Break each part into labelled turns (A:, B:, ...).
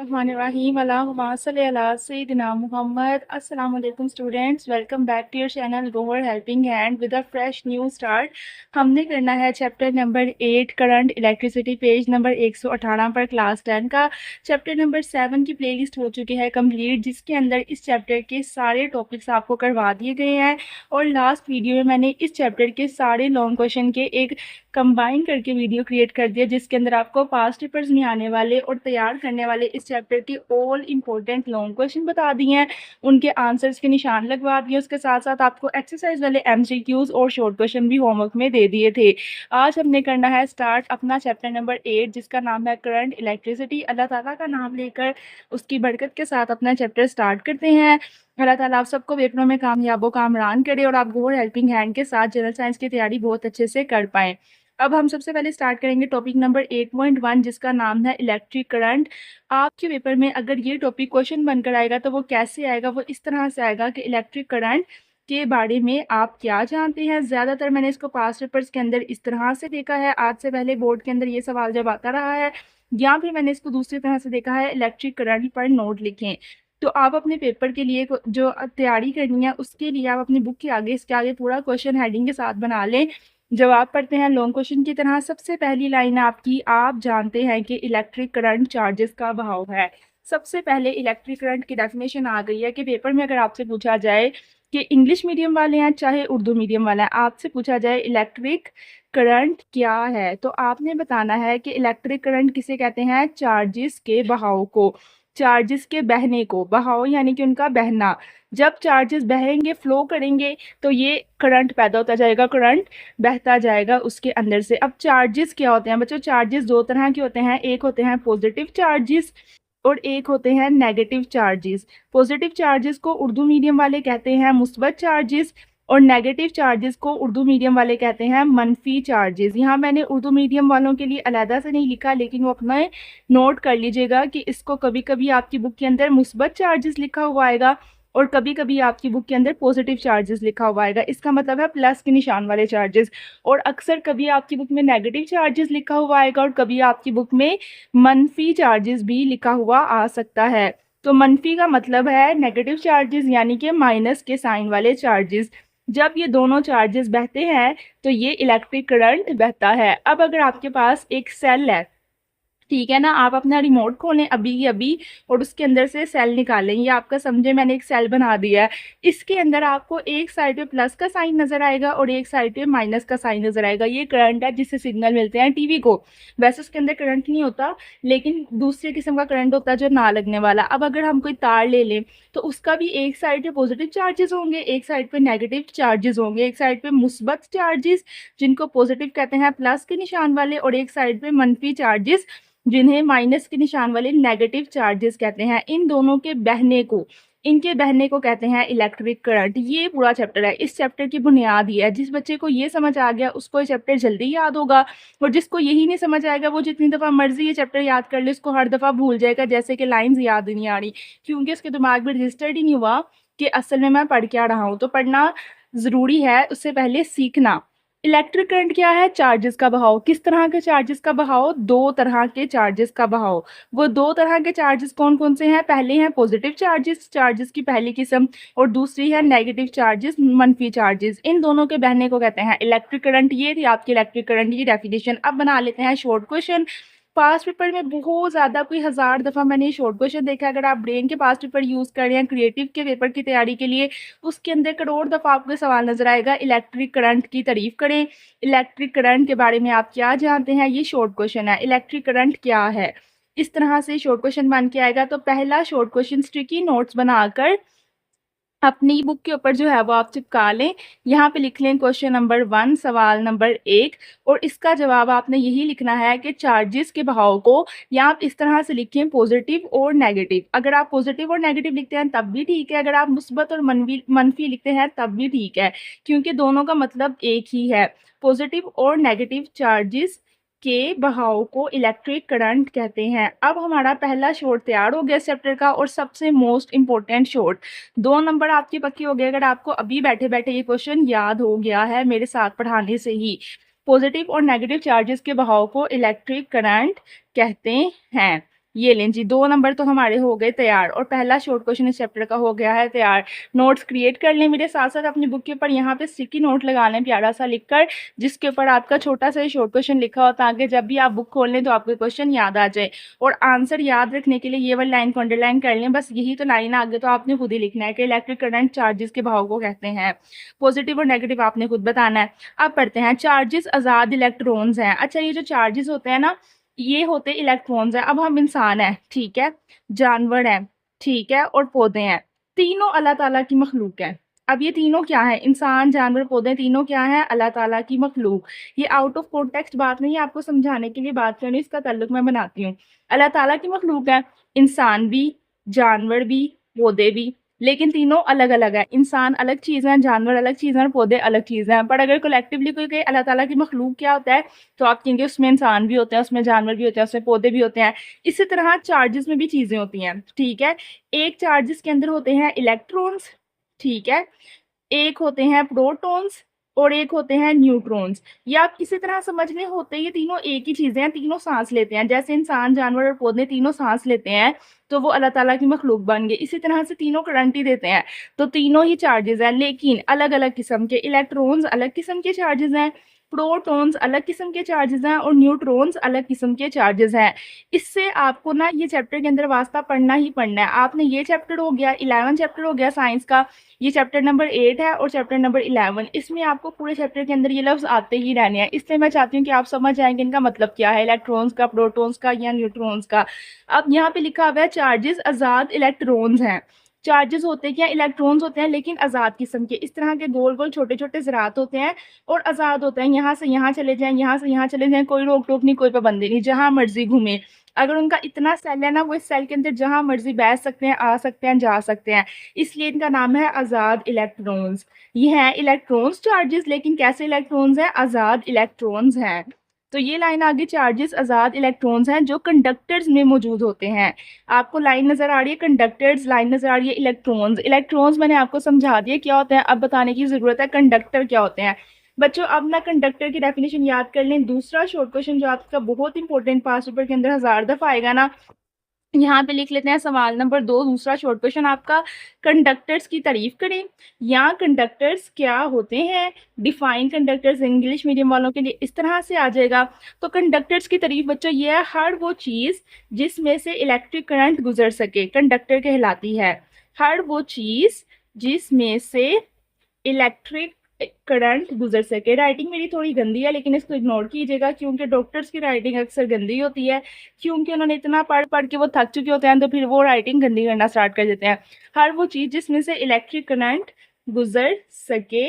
A: Rahmanirrahim. Allahumma salli ala Sayyidina Muhammad. Assalamu alaikum students. Welcome back to your channel Gover Helping Hand with a fresh new start. हमने करना है chapter number 8 current electricity page number 118 पर class 10 का। Chapter number 7 की playlist हो चुकी है complete, जिसके अंदर इस चैप्टर के सारे टॉपिक्स आपको करवा दिए गए हैं। और लास्ट वीडियो में मैंने इस चैप्टर के सारे लॉन्ग क्वेश्चन के एक कंबाइन करके वीडियो क्रिएट कर दिया, जिसके अंदर आपको पास्ट पेपर्स में आने वाले और तैयार करने वाले इस चैप्टर के ऑल इंपॉर्टेंट लॉन्ग क्वेश्चन बता दिए हैं, उनके आंसर्स के निशान लगवा दिए। उसके साथ साथ आपको एक्सरसाइज वाले एमसीक्यूज और शॉर्ट क्वेश्चन भी होमवर्क में दे दिए थे। आज हमने करना है स्टार्ट अपना चैप्टर नंबर 8, जिसका नाम है करंट इलेक्ट्रिसिटी। अल्लाह ताला का नाम लेकर उसकी बरकत के साथ अपना चैप्टर स्टार्ट करते हैं। अल्लाह ताला आप सबको पेपरों में कामयाबो कामरान करे और आप गोवर हेल्पिंग हैंड के साथ जनरल साइंस की तैयारी बहुत अच्छे से कर पाएँ। अब हम सबसे पहले स्टार्ट करेंगे टॉपिक नंबर 8.1, जिसका नाम है इलेक्ट्रिक करंट। आपके पेपर में अगर ये टॉपिक क्वेश्चन बनकर आएगा तो वो कैसे आएगा, वो इस तरह से आएगा कि इलेक्ट्रिक करंट के बारे में आप क्या जानते हैं। ज़्यादातर मैंने इसको पास्ट पेपर्स के अंदर इस तरह से देखा है, आज से पहले बोर्ड के अंदर ये सवाल जब आता रहा है, या फिर मैंने इसको दूसरी तरह से देखा है, इलेक्ट्रिक करंट पर नोट लिखें। तो आप अपने पेपर के लिए जो तैयारी करनी है, उसके लिए आप अपनी बुक के आगे इसके आगे पूरा क्वेश्चन हेडिंग के साथ बना लें। जवाब पढ़ते हैं लॉन्ग क्वेश्चन की तरह। सबसे पहली लाइन आपकी, आप जानते हैं कि इलेक्ट्रिक करंट चार्जेस का बहाव है। सबसे पहले इलेक्ट्रिक करंट की डेफिनेशन आ गई है कि पेपर में अगर आपसे पूछा जाए कि इंग्लिश मीडियम वाले हैं चाहे उर्दू मीडियम वाला है, आपसे पूछा जाए इलेक्ट्रिक करंट क्या है, तो आपने बताना है कि इलेक्ट्रिक करंट किसे कहते हैं, चार्जेस के बहाव को, चार्जेस के बहने को। बहाव यानी कि उनका बहना। जब चार्जेस बहेंगे, फ्लो करेंगे, तो ये करंट पैदा होता जाएगा, करंट बहता जाएगा उसके अंदर से। अब चार्जेस क्या होते हैं बच्चों, चार्जेस दो तरह के होते हैं, एक होते हैं पॉजिटिव चार्जेस और एक होते हैं नेगेटिव चार्जेस। पॉजिटिव चार्जेस को उर्दू मीडियम वाले कहते हैं मुस्बत चार्जेस, और नेगेटिव चार्जेस को उर्दू मीडियम वाले कहते हैं मनफी चार्जेस। यहाँ मैंने उर्दू मीडियम वालों के लिए अलहदा से नहीं लिखा, लेकिन वो अपना नोट कर लीजिएगा कि इसको कभी कभी आपकी बुक के अंदर मुस्बत चार्जेस लिखा हुआ आएगा और कभी कभी आपकी बुक के अंदर पॉजिटिव चार्जेस लिखा हुआ आएगा। इसका मतलब है प्लस के निशान वाले चार्जेस। और अक्सर कभी आपकी बुक में नेगेटिव चार्जेस लिखा हुआ आएगा और कभी आपकी बुक में मनफी चार्जेस भी लिखा हुआ आ सकता है। तो मनफी का मतलब है नेगेटिव चार्जेस, यानी कि माइनस के साइन वाले चार्जेस। जब ये दोनों चार्जेस बहते हैं तो ये इलेक्ट्रिक करंट बहता है। अब अगर आपके पास एक सेल है, ठीक है ना, आप अपना रिमोट खोलें अभी अभी और उसके अंदर से सेल निकालें। ये आपका समझे, मैंने एक सेल बना दिया है। इसके अंदर आपको एक साइड पे प्लस का साइन नजर आएगा और एक साइड पे माइनस का साइन नजर आएगा। ये करंट है जिससे सिग्नल मिलते हैं टीवी को। वैसे उसके अंदर करंट नहीं होता, लेकिन दूसरे किस्म का करंट होता है जो ना लगने वाला। अब अगर हम कोई तार ले लें तो उसका भी एक साइड पे पॉजिटिव चार्जेस होंगे, एक साइड पे नेगेटिव चार्जेस होंगे। एक साइड पे मुस्बत चार्जेस जिनको पॉजिटिव कहते हैं प्लस के निशान वाले, और एक साइड पे मनफी चार्जेस जिन्हें माइनस के निशान वाले नेगेटिव चार्जेस कहते हैं। इन दोनों के बहने को, इनके बहने को कहते हैं इलेक्ट्रिक करंट। ये पूरा चैप्टर है, इस चैप्टर की बुनियाद ये है। जिस बच्चे को ये समझ आ गया उसको ये चैप्टर जल्दी याद होगा, और जिसको यही नहीं समझ आएगा वो जितनी दफ़ा मर्जी ये चैप्टर याद कर ले, उसको हर दफ़ा भूल जाएगा, जैसे कि लाइंस याद नहीं आ रही, क्योंकि उसके दिमाग में रजिस्टर्ड ही नहीं हुआ कि असल में मैं पढ़ क्या रहा हूँ। तो पढ़ना ज़रूरी है, उससे पहले सीखना। इलेक्ट्रिक करंट क्या है, चार्जेस का बहाव। किस तरह के चार्जेस का बहाव, दो तरह के चार्जेस का बहाव। वो दो तरह के चार्जेस कौन कौन से हैं, पहले हैं पॉजिटिव चार्जेस, चार्जेस की पहली किस्म, और दूसरी है नेगेटिव चार्जेस, मनफी चार्जेस। इन दोनों के बहने को कहते हैं इलेक्ट्रिक करंट। ये थी आपकी इलेक्ट्रिक करंट की डेफिनेशन। अब बना लेते हैं शॉर्ट क्वेश्चन। पास्ट पेपर में बहुत ज़्यादा, कोई 1000 दफ़ा मैंने ये शॉर्ट क्वेश्चन देखा है। अगर आप ब्रेन के पास्ट पेपर यूज़ कर रहे हैं क्रिएटिव के पेपर की तैयारी के लिए, उसके अंदर करोड़ दफ़ा आपको सवाल नजर आएगा, इलेक्ट्रिक करंट की तारीफ करें, इलेक्ट्रिक करंट के बारे में आप क्या जानते हैं। ये शॉर्ट क्वेश्चन है, इलेक्ट्रिक करंट क्या है, इस तरह से शॉर्ट क्वेश्चन बन के आएगा। तो पहला शॉर्ट क्वेश्चन स्टिकी नोट्स बनाकर अपनी बुक के ऊपर जो है वो आप चिपका लें। यहाँ पे लिख लें क्वेश्चन नंबर 1 सवाल नंबर 1, और इसका जवाब आपने यही लिखना है कि चार्जेस के बहाव को, या आप इस तरह से लिखें पॉजिटिव और नेगेटिव। अगर आप पॉजिटिव और नेगेटिव लिखते हैं तब भी ठीक है, अगर आप मुस्बत और मनफी लिखते हैं तब भी ठीक है, क्योंकि दोनों का मतलब एक ही है। पॉजिटिव और नेगेटिव चार्जेस के बहाव को इलेक्ट्रिक करंट कहते हैं। अब हमारा पहला शॉर्ट तैयार हो गया इस चैप्टर का, और सबसे मोस्ट इंपॉर्टेंट शॉर्ट। 2 नंबर आपके पक्के हो गए अगर आपको अभी बैठे बैठे ये क्वेश्चन याद हो गया है मेरे साथ पढ़ाने से ही। पॉजिटिव और नेगेटिव चार्जेस के बहाव को इलेक्ट्रिक करंट कहते हैं। ये लें जी, 2 नंबर तो हमारे हो गए तैयार और पहला शॉर्ट क्वेश्चन इस चैप्टर का हो गया है तैयार। नोट्स क्रिएट कर लें मेरे साथ-साथ अपनी बुक के ऊपर, यहाँ पे स्टिकी नोट लगा लें प्यारा-सा लिखकर, जिसके ऊपर आपका छोटा-सा शॉर्ट क्वेश्चन लिखा हो, ताकि जब भी आप बुक खोल लें तो आपको क्वेश्चन याद आ जाए। और आंसर याद रखने के लिए ये वाली लाइन को अंडरलाइन कर लें, बस यही तो लाइन आगे तो आपने खुद ही लिखना है कि इलेक्ट्रिक करंट चार्जेस के भाव को कहते हैं। पॉजिटिव और नेगेटिव आपने खुद बताना है। अब पढ़ते हैं, चार्जेस आज़ाद इलेक्ट्रॉन्स हैं। अच्छा, ये जो चार्जेस होते हैं ना, ये होते इलेक्ट्रॉन्स हैं। अब हम इंसान हैं, ठीक है, जानवर हैं, ठीक है, और पौधे हैं, तीनों अल्लाह ताला की मखलूक है। अब ये तीनों क्या है, इंसान, जानवर, पौधे, तीनों क्या है, अल्लाह ताला की मखलूक। ये आउट ऑफ कॉन्टेक्स्ट बात नहीं है, आपको समझाने के लिए बात कर रही हूँ, इसका ताल्लुक मैं बनाती हूँ। अल्लाह ताला की मखलूक है, इंसान भी, जानवर भी, पौधे भी, लेकिन तीनों अलग अलग है। इंसान अलग चीज़ है, जानवर अलग चीज़ है, और पौधे अलग चीज़ हैं। पर अगर कलेक्टिवली कोई कहे अल्लाह ताला की मखलूक क्या होता है, तो आप कहेंगे उसमें इंसान भी होते हैं, उसमें जानवर भी होते हैं, उसमें पौधे भी होते हैं। इसी तरह चार्जेस में भी चीज़ें होती हैं, ठीक है। एक चार्जेस के अंदर होते हैं इलेक्ट्रॉन्स, ठीक है, एक होते हैं प्रोटॉन्स और एक होते हैं न्यूट्रॉन्स। ये आप इसी तरह समझ लें, होते ये तीनों एक ही चीज़ें हैं, तीनों सांस लेते हैं। जैसे इंसान, जानवर और पौधे तीनों सांस लेते हैं, तो वो अल्लाह ताला की मखलूक बन गए। इसी तरह से तीनों करंट ही देते हैं, तो तीनों ही चार्जेस हैं, लेकिन अलग अलग किस्म के। इलेक्ट्रॉन्स अलग किस्म के चार्जेस हैं, प्रोटॉन्स अलग किस्म के चार्जेस हैं, और न्यूट्रॉन्स अलग किस्म के चार्जेस हैं। इससे आपको ना ये चैप्टर के अंदर वास्ता पढ़ना ही पढ़ना है। आपने ये चैप्टर हो गया, 11 चैप्टर हो गया साइंस का, ये चैप्टर नंबर 8 है और चैप्टर नंबर 11। इसमें आपको पूरे चैप्टर के अंदर ये लफ्ज़ आते ही रहने हैं। इसलिए मैं चाहती हूँ कि आप समझ जाएंगे इनका मतलब क्या है, इलेक्ट्रॉन्स का, प्रोटॉन्स का या न्यूट्रॉन्स का। अब यहाँ पे लिखा हुआ है चार्जेस आज़ाद इलेक्ट्रॉन्स हैं। चार्जेस होते क्या, इलेक्ट्रॉन्स होते हैं, लेकिन आज़ाद किस्म के। इस तरह के गोल गोल छोटे छोटे ज़रात होते हैं और आज़ाद होते हैं, यहाँ से यहाँ चले जाएं, यहाँ से यहाँ चले जाएं, कोई रोक टोक नहीं, कोई पाबंदी नहीं, जहाँ मर्जी घूमे। अगर उनका इतना सेल है ना, वो इस सेल के अंदर जहाँ मर्जी बैठ सकते हैं, आ सकते हैं, जा सकते हैं। इसलिए इनका नाम है आज़ाद इलेक्ट्रॉन्स। ये हैं इलेक्ट्रॉन्स चार्जेस, लेकिन कैसे इलेक्ट्रॉन्स हैं, आज़ाद इलेक्ट्रॉन्स हैं। तो ये लाइन आगे, चार्जेस आज़ाद इलेक्ट्रॉन्स हैं जो कंडक्टर्स में मौजूद होते हैं। आपको लाइन नज़र आ रही है कंडक्टर्स, लाइन नज़र आ रही है इलेक्ट्रॉन्स। इलेक्ट्रॉन्स मैंने आपको समझा दिया क्या होते हैं, अब बताने की ज़रूरत है कंडक्टर क्या होते हैं। बच्चों अब ना कंडक्टर की डेफिनेशन याद कर लें। दूसरा शॉर्ट क्वेश्चन जो आपका बहुत इंपॉर्टेंट, पास पेपर के अंदर 1000 दफ़ा आएगा ना, यहाँ पे लिख लेते हैं सवाल नंबर 2, दूसरा शॉर्ट क्वेश्चन आपका, कंडक्टर्स की तारीफ करें या कंडक्टर्स क्या होते हैं। डिफाइन कंडक्टर्स इंग्लिश मीडियम वालों के लिए इस तरह से आ जाएगा। तो कंडक्टर्स की तारीफ बच्चों ये है, हर वो चीज़ जिसमें से इलेक्ट्रिक करंट गुजर सके कंडक्टर कहलाती है। हर वो चीज़ जिसमें से इलेक्ट्रिक करंट गुजर सके। राइटिंग मेरी थोड़ी गंदी है, लेकिन इसको इग्नोर कीजिएगा, क्योंकि डॉक्टर्स की राइटिंग अक्सर गंदी होती है, क्योंकि उन्होंने इतना पढ़ पढ़ के वो थक चुके होते हैं, तो फिर वो राइटिंग गंदी करना स्टार्ट कर देते हैं। हर वो चीज़ जिसमें से इलेक्ट्रिक करंट गुजर सके,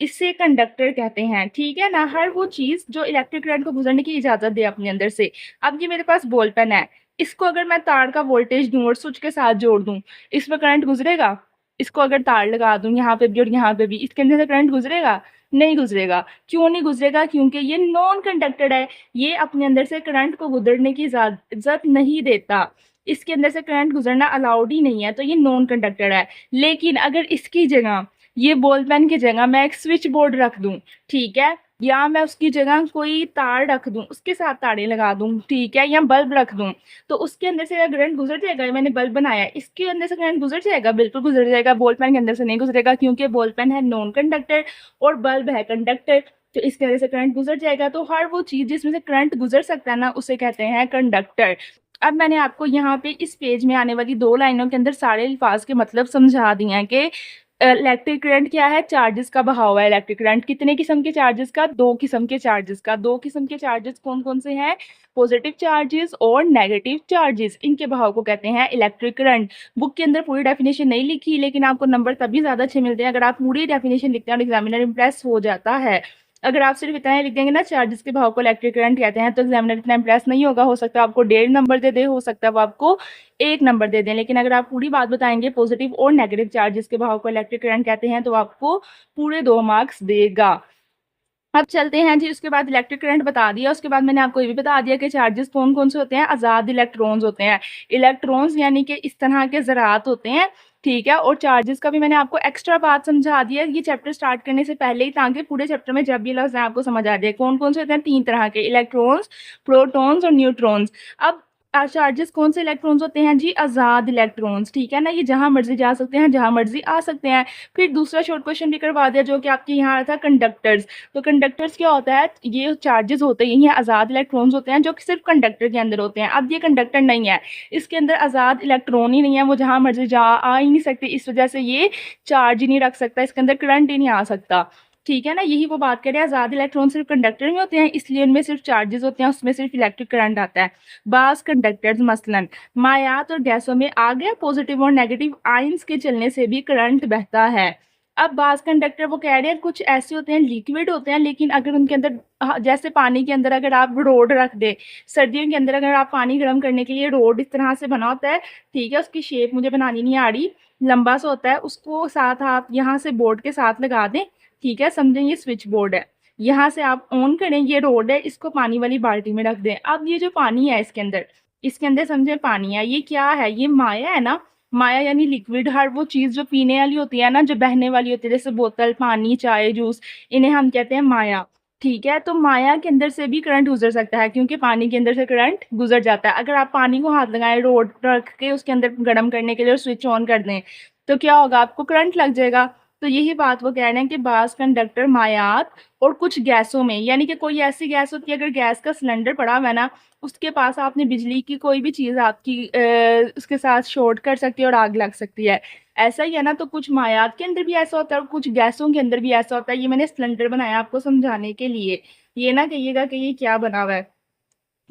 A: इससे कंडक्टर कहते हैं, ठीक है ना। हर वो चीज़ जो इलेक्ट्रिक करंट को गुजरने की इजाज़त दे अपने अंदर से। अब ये मेरे पास बॉल पेन है, इसको अगर मैं तार का वोल्टेज दूँ और स्विच के साथ जोड़ दूँ, इस पर करंट गुजरेगा। इसको अगर तार लगा दूँ यहाँ पे भी और यहाँ पे भी, इसके अंदर से करंट गुजरेगा, नहीं गुजरेगा। क्यों नहीं गुजरेगा, क्योंकि ये नॉन कंडक्टर है, ये अपने अंदर से करंट को गुजरने की इजाज़त नहीं देता, इसके अंदर से करंट गुजरना अलाउड ही नहीं है, तो ये नॉन कंडक्टर है। लेकिन अगर इसकी जगह, ये बॉल पेन की जगह मैं एक स्विच बोर्ड रख दूं, ठीक है, या मैं उसकी जगह कोई तार रख दूं, उसके साथ तारें लगा दूं, ठीक है, या बल्ब रख दूं, तो उसके अंदर से करंट गुजर जाएगा। मैंने बल्ब बनाया, इसके अंदर से करंट गुजर जाएगा, बिल्कुल गुजर जाएगा। बॉल पेन के अंदर से नहीं गुजरेगा, क्योंकि बॉल पेन है नॉन कंडक्टर और बल्ब है कंडक्टर, तो इसके अंदर से करंट गुजर जाएगा। तो हर वो चीज़ जिसमें से करंट गुजर सकता है ना, उसे कहते हैं कंडक्टर। अब मैंने आपको यहाँ पे इस पेज में आने वाली 2 लाइनों के अंदर सारे अल्फाज के मतलब समझा दिए हैं कि इलेक्ट्रिक करंट क्या है, चार्जेस का बहाव है। इलेक्ट्रिक करंट कितने किस्म के चार्जेस का, 2 किस्म के चार्जेस का। 2 किस्म के चार्जेस कौन कौन से हैं, पॉजिटिव चार्जेस और नेगेटिव चार्जेस, इनके बहाव को कहते हैं इलेक्ट्रिक करंट। बुक के अंदर पूरी डेफिनेशन नहीं लिखी, लेकिन आपको नंबर तभी ज़्यादा अच्छे मिलते हैं अगर आप पूरी डेफिनेशन लिखते हैं और एग्जामिनर इंप्रेस हो जाता है। अगर आप सिर्फ इतना लिख देंगे ना चार्जेस के भाव को इलेक्ट्रिक करंट कहते हैं, तो एग्जामिनर इतना इंप्रेस नहीं होगा। हो सकता है आपको 1.5 नंबर दे दे, हो सकता है वो आपको 1 नंबर दे दें, लेकिन अगर आप पूरी बात बताएंगे पॉजिटिव और नेगेटिव चार्जेस के भाव को इलेक्ट्रिक करंट कहते हैं, तो आपको पूरे 2 मार्क्स देगा। अब चलते हैं जी, उसके बाद इलेक्ट्रिक करंट बता दिया, उसके बाद मैंने आपको ये भी बता दिया कि चार्जेस कौन कौन से होते हैं, आज़ाद इलेक्ट्रॉन्स होते हैं। इलेक्ट्रॉन्स यानी कि इस तरह के ज़रात होते हैं, ठीक है। और चार्जेस का भी मैंने आपको एक्स्ट्रा बात समझा दिया ये चैप्टर स्टार्ट करने से पहले ही, ताकि पूरे चैप्टर में जब भी लफ्ज़ है आपको समझ आ जाए। कौन कौन से होते हैं, 3 तरह के, इलेक्ट्रॉन्स, प्रोटॉन्स और न्यूट्रॉन्स। अब चार्जेस कौन से इलेक्ट्रॉन्स होते हैं जी? आज़ाद इलेक्ट्रॉन्स, ठीक है ना, ये जहाँ मर्जी जा सकते हैं, जहाँ मर्जी आ सकते हैं। फिर दूसरा शॉर्ट क्वेश्चन भी करवा दिया जो कि आपके यहाँ आया था, कंडक्टर्स। तो कंडक्टर्स क्या होता है? ये चार्जेस होते हैं, ये आज़ाद इलेक्ट्रॉन्स होते हैं जो कि सिर्फ कंडक्टर के अंदर होते हैं। अब ये कंडक्टर नहीं है, इसके अंदर आज़ाद इलेक्ट्रॉन ही नहीं है, वो जहाँ मर्जी जा आ ही नहीं सकते, इस वजह से ये चार्ज ही नहीं रख सकता, इसके अंदर करंट ही नहीं आ सकता, ठीक है ना। यही वो बात करें, आज़ाद इलेक्ट्रॉन सिर्फ कंडक्टर में होते हैं, इसलिए उनमें सिर्फ चार्जेस होते हैं, उसमें सिर्फ इलेक्ट्रिक करंट आता है। बास कंडक्टर्स मसलन मायात और गैसों में आगे पॉजिटिव और नेगेटिव आयंस के चलने से भी करंट बहता है। अब बास कंडक्टर वो कह रहे हैं कुछ ऐसे होते हैं, लिक्विड होते हैं, लेकिन अगर उनके अंदर जैसे पानी के अंदर अगर आप रोड रख दे, सर्दियों के अंदर अगर आप पानी गर्म करने के लिए रोड इस तरह से बना होता है, ठीक है, उसकी शेप मुझे बनानी नहीं आ रही, लंबा सा होता है, उसको साथ आप यहाँ से बोर्ड के साथ लगा दें, ठीक है, समझें ये स्विच बोर्ड है, यहाँ से आप ऑन करें, ये रोड है, इसको पानी वाली बाल्टी में रख दें। अब ये जो पानी है इसके अंदर समझे पानी है, ये क्या है? ये माया है ना। माया यानी लिक्विड, हर वो चीज़ जो पीने वाली होती है ना, जो बहने वाली होती है, जैसे बोतल, पानी, चाय, जूस, इन्हें हम कहते हैं माया, ठीक है। तो माया के अंदर से भी करंट गुजर सकता है, क्योंकि पानी के अंदर से करंट गुजर जाता है। अगर आप पानी को हाथ लगाएं रोड रख के उसके अंदर गर्म करने के लिए और स्विच ऑन कर दें, तो क्या होगा? आपको करंट लग जाएगा। तो यही बात वो कह रहे हैं कि बाज़ कंडक्टर मायात और कुछ गैसों में, यानी कि कोई ऐसी गैस होती है, अगर गैस का सिलेंडर पड़ा हुआ है ना, उसके पास आपने बिजली की कोई भी चीज़ आपकी उसके साथ शॉर्ट कर सकती है और आग लग सकती है, ऐसा ही है ना। तो कुछ मायात के अंदर भी ऐसा होता है और कुछ गैसों के अंदर भी ऐसा होता है। ये मैंने सिलेंडर बनाया आपको समझाने के लिए, ये ना कहिएगा कि ये क्या बना हुआ है।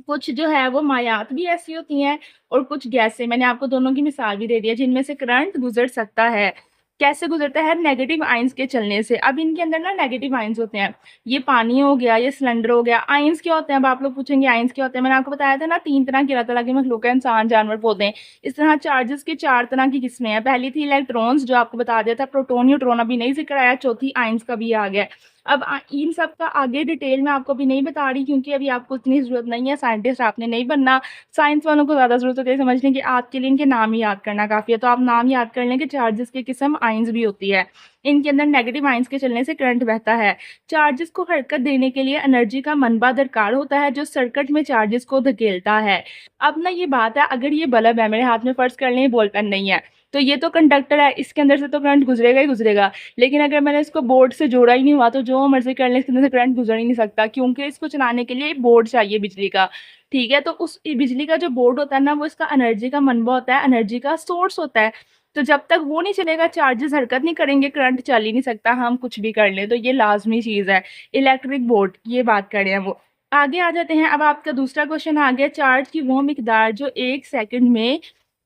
A: कुछ जो है वो मायात भी ऐसी होती हैं और कुछ गैसें, मैंने आपको दोनों की मिसाल भी दे दी है, जिनमें से करंट गुजर सकता है। कैसे गुजरता है? नेगेटिव आयंस के चलने से। अब इनके अंदर ना नेगेटिव आयंस होते हैं, ये पानी हो गया, ये सिलेंडर हो गया। आयंस क्या होते हैं? अब आप लोग पूछेंगे आयंस क्या होते हैं? मैंने आपको बताया था ना, 3 तरह की अल्लाह ताला की मखलूक है, इंसान, जानवर, पौधे। इस तरह चार्जेस की 4 तरह की किस्में हैं। पहली थी इलेक्ट्रॉन्स, जो आपको बता दिया था, प्रोटॉन, न्यूट्रॉन अभी नहीं जिक्र आया। चौथी आयंस का भी आ गया। अब इन सब का आगे डिटेल में आपको अभी नहीं बता रही, क्योंकि अभी आपको इतनी ज़रूरत नहीं है, साइंटिस्ट आपने नहीं बनना। साइंस वालों को ज़्यादा ज़रूरत होती है समझने की, आपके लिए इनके नाम ही याद करना काफ़ी है। तो आप नाम याद कर लें कि चार्जेस की किस्म आयंस भी होती है। इनके अंदर नेगेटिव आयंस के चलने से करंट बहता है। चार्जेस को हरकत देने के लिए एनर्जी का मनबा दरकार होता है, जो सर्किट में चार्जेस को धकेलता है। अब ना ये बात है, अगर ये बल्ब है मेरे हाथ में, फ़र्ज़ कर लें बॉल पेन नहीं है, तो ये तो कंडक्टर है, इसके अंदर से तो करंट गुजरेगा ही गुजरेगा। लेकिन अगर मैंने इसको बोर्ड से जोड़ा ही नहीं हुआ, तो जो मर्ज़ी कर लें, इसके अंदर से करंट गुजर ही नहीं सकता, क्योंकि इसको चलाने के लिए बोर्ड चाहिए बिजली का, ठीक है। तो उस बिजली का जो बोर्ड होता है ना, वो इसका एनर्जी का मनबा होता है, एनर्जी का सोर्स होता है। तो जब तक वो नहीं चलेगा, चार्जेस हरकत नहीं करेंगे, करंट चल ही नहीं सकता, हम कुछ भी कर लें। तो ये लाज़मी चीज़ है। इलेक्ट्रिक बोर्ड, ये बात कर रहे हैं वो। आगे आ जाते हैं। अब आपका दूसरा क्वेश्चन आ गया, चार्ज की वो मिकदार जो 1 सेकंड में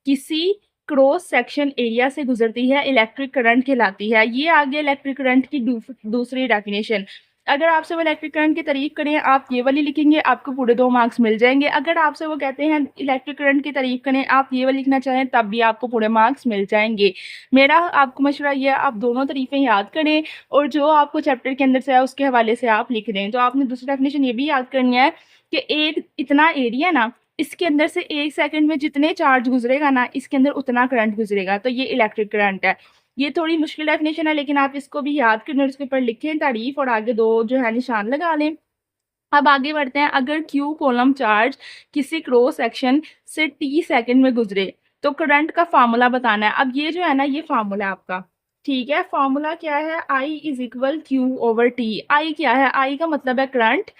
A: किसी क्रॉस सेक्शन एरिया से गुजरती है, इलेक्ट्रिक करंट कहलाती है। ये आ गया इलेक्ट्रिक करंट की दूसरी डेफिनेशन। अगर आपसे वो इलेक्ट्रिक करंट की तारीफ करें, आप ये वाली लिखेंगे, आपको पूरे 2 मार्क्स मिल जाएंगे। अगर आपसे वो कहते हैं इलेक्ट्रिक करंट की तारीफ करें, आप ये वाली लिखना चाहें, तब भी आपको पूरे मार्क्स मिल जाएंगे। मेरा आपको मशवरा ये है, आप दोनों तारीफें याद करें और जो आपको चैप्टर के अंदर से है उसके हवाले से आप लिख दें। तो आपने दूसरी डेफिनेशन ये भी याद करनी है कि एक इतना एरिया ना, इसके अंदर से 1 सेकंड में जितने चार्ज गुजरेगा ना, इसके अंदर उतना करंट गुजरेगा, तो ये इलेक्ट्रिक करंट है। ये थोड़ी मुश्किल डेफिनेशन है, लेकिन आप इसको भी याद करें और इसके ऊपर लिखें तारीफ, और आगे 2 जो है निशान लगा लें। अब आगे बढ़ते हैं। अगर क्यू कॉलम चार्ज किसी क्रॉस सेक्शन से टी सेकंड में गुजरे, तो करंट का फार्मूला बताना है। अब ये जो है ना, ये फार्मूला है आपका, ठीक है। फार्मूला क्या है? I is equal Q over T. I क्या है? आई का मतलब है करंट,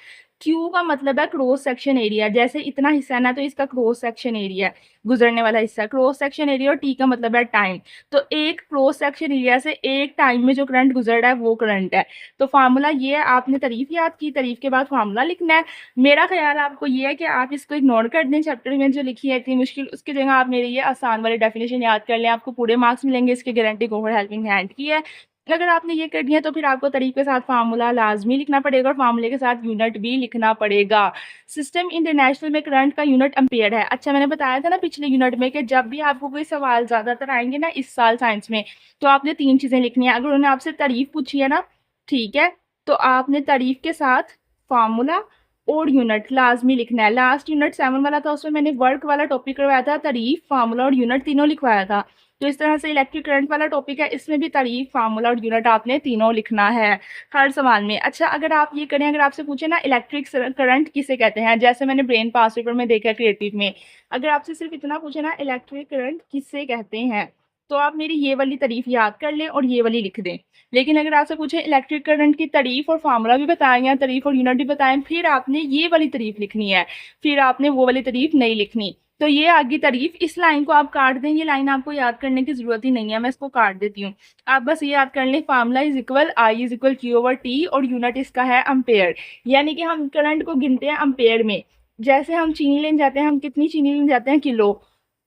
A: क्यू का मतलब है क्रॉस सेक्शन एरिया। जैसे इतना हिस्सा है ना, तो इसका क्रॉस सेक्शन एरिया है, गुजरने वाला हिस्सा क्रॉस सेक्शन एरिया, और टी का मतलब है टाइम। तो एक क्रॉस सेक्शन एरिया से एक टाइम में जो करंट गुजर रहा है, वो करंट है। तो फार्मूला ये है, आपने तारीफ याद की, तारीफ के बाद फार्मूला लिखना है। मेरा ख्याल आपको ये है कि आप इसको इग्नोर कर दें, चैप्टर में जो लिखी है इतनी मुश्किल, उसकी जगह आप मेरी ये आसान वाली डेफिनेशन याद कर लें, आपको पूरे मार्क्स मिलेंगे, इसकी गारंटी गोवर हेल्पिंग हैंड की है। अगर आपने ये कर दिया, तो फिर आपको तारीफ के साथ फार्मूला लाजमी लिखना पड़ेगा, और फार्मूले के साथ यूनिट भी लिखना पड़ेगा। सिस्टम इंटरनेशनल में करंट का यूनिट एम्पेयर है। अच्छा, मैंने बताया था ना पिछले यूनिट में कि जब भी आपको कोई सवाल ज़्यादातर आएंगे ना इस साल साइंस में, तो आपने 3 चीज़ें लिखनी है। अगर उन्होंने आपसे तारीफ पूछी है ना, ठीक है, तो आपने तारीफ के साथ फार्मूला और यूनिट लाजमी लिखना है। लास्ट यूनिट 7 वाला था, उसमें मैंने वर्क वाला टॉपिक करवाया था, तारीफ, फार्मूला और यूनिट तीनों लिखवाया था। तो इस तरह से इलेक्ट्रिक करंट वाला टॉपिक है, इसमें भी तारीफ, फार्मूला और यूनिट आपने तीनों लिखना है हर सवाल में। अच्छा, अगर आप ये करें, अगर आपसे पूछे ना इलेक्ट्रिक करंट किसे कहते हैं, जैसे मैंने ब्रेन पास पेपर में देखा क्रिएटिव में, अगर आपसे सिर्फ इतना पूछे ना इलेक्ट्रिक करंट किसे कहते हैं, तो आप मेरी ये वाली तारीफ याद कर लें और ये वाली लिख दें। लेकिन अगर आपसे पूछे इलेक्ट्रिक करंट की तारीफ और फार्मूला भी बताएंगे, तारीफ और यूनिट भी बताएं, फिर आपने ये वाली तारीफ लिखनी है, फिर आपने वो वाली तारीफ नहीं लिखनी। तो ये आगे तारीफ, इस लाइन को आप काट दें, ये लाइन आपको याद करने की जरूरत ही नहीं है, मैं इसको काट देती हूँ। आप बस ये याद कर लें, formula is equal I is equal Q over T और यूनिट इसका है अम्पेयर। यानी कि हम करंट को गिनते हैं अम्पेयर में। जैसे हम चीनी लेने जाते हैं, हम कितनी चीनी लेने जाते हैं, किलो।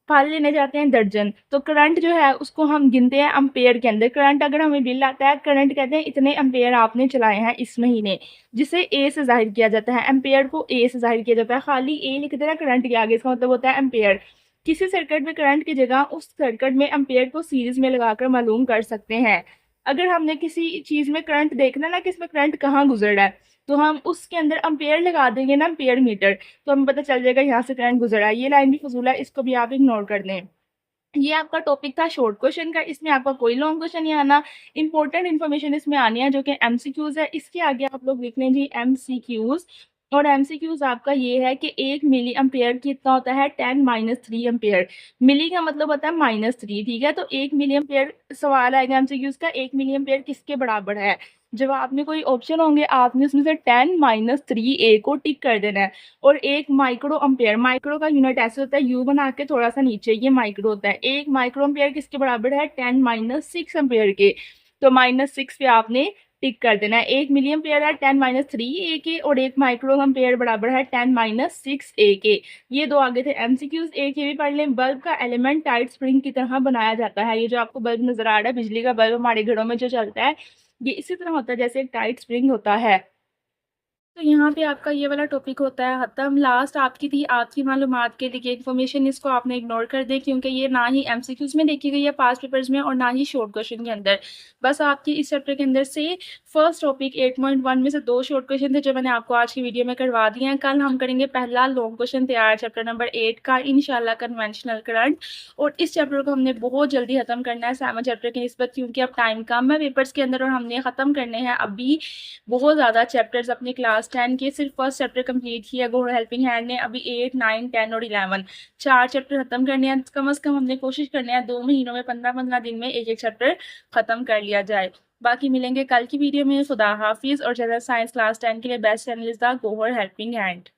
A: फल लेने जाते हैं दर्जन। तो करंट जो है उसको हम गिनते हैं अम्पेयर के अंदर। करंट अगर हमें बिल आता है, करंट कहते हैं इतने अम्पेयर आपने चलाए हैं इस महीने, जिसे ए से जाहिर किया जाता है। एम्पेयर को ए से जाहिर किया जाता है, खाली ए लिख देना करंट के आगे, इसका मतलब होता है एम्पेयर। किसी सर्किट में करंट की जगह उस सर्किट में एम्पेयर को सीरीज में लगाकर मालूम कर सकते हैं। अगर हमने किसी चीज में करंट देखना ना कि इसमें करंट कहाँ गुजर रहा है, तो हम उसके अंदर अम्पेयर लगा देंगे ना, अम्पेयर मीटर, तो हमें पता चल जाएगा यहाँ से करंट गुजर रहा है। ये लाइन भी फजूल है, इसको भी आप इग्नोर कर दें। ये आपका टॉपिक था शॉर्ट क्वेश्चन का, इसमें आपका कोई लॉन्ग क्वेश्चन नहीं आना। इंपॉर्टेंट इन्फॉर्मेशन इसमें आनी है जो कि एमसीक्यूज है। इसके आगे आप लोग लिख लें जी एमसीक्यूज। और एमसीक्यूज आपका ये है कि 1 मिली एम्पेयर कितना होता है, 10 - 3 एम्पेयर। मिली का मतलब होता है -3, ठीक है। तो 1 मिली एम्पेयर सवाल आएगा एमसीक्यूज का, 1 मिली एम्पेयर किसके बराबर है। जवाब में कोई ऑप्शन होंगे, आपने उसमें से 10 - 3 ए को टिक कर देना है। और एक माइक्रो अम्पेयर, माइक्रो का यूनिट ऐसे होता है, यू बना के थोड़ा सा नीचे, ये माइक्रो होता है। एक माइक्रो अम्पेयर किसके बराबर है, 10 - 6 एम्पेयर के। तो -6 पे आपने टिक कर देना है। 1 मिली एम्पेयर है 10 - 3 ए के, और एक माइक्रो अम्पेयर बराबर है 10 - 6 ए के। ये दो आगे थे एमसीक्यूज। एक ये भी पढ़ लें, बल्ब का एलिमेंट टाइट स्प्रिंग की तरह बनाया जाता है। ये जो आपको बल्ब नजर आ रहा है, बिजली का बल्ब हमारे घरों में जो चलता है, ये इसी तरह होता है जैसे एक टाइट स्प्रिंग होता है। तो यहाँ पे आपका ये वाला टॉपिक होता है खत्म। लास्ट आपकी थी आपकी मालूमात के लिए इन्फॉर्मेशन, इसको आपने इग्नोर कर दें क्योंकि ये ना ही एमसीक्यूज में देखी गई है पास्ट पेपर्स में और ना ही शॉर्ट क्वेश्चन के अंदर। बस आपकी इस चैप्टर के अंदर से फर्स्ट टॉपिक 8.1 में से 2 शॉर्ट क्वेश्चन थे जो मैंने आपको आज की वीडियो में करवा दिए हैं। कल हम करेंगे पहला लॉन्ग क्वेश्चन तैयार चैप्टर नंबर 8 का, इंशाल्लाह कन्वेंशनल करंट। और इस चैप्टर को हमने बहुत जल्दी खत्म करना है 7 चैप्टर की निस्बत, क्योंकि अब टाइम कम है पेपर्स के अंदर और हमने खत्म करने हैं अभी बहुत ज़्यादा चैप्टर्स। अपनी क्लास 10 के सिर्फ फर्स्ट चैप्टर कंप्लीट किया गो हेल्पिंग हैंड ने, अभी 8, 9, 10 और 11 4 चैप्टर खत्म करने हैं। कम से कम हमने कोशिश करनी है 2 महीनों में 15-15 दिन में एक एक चैप्टर खत्म कर लिया जाए। बाकी मिलेंगे कल की वीडियो में। खुदा हाफिज़। और जनरल साइंस क्लास 10 के लिए best channel is the Gohar helping hand.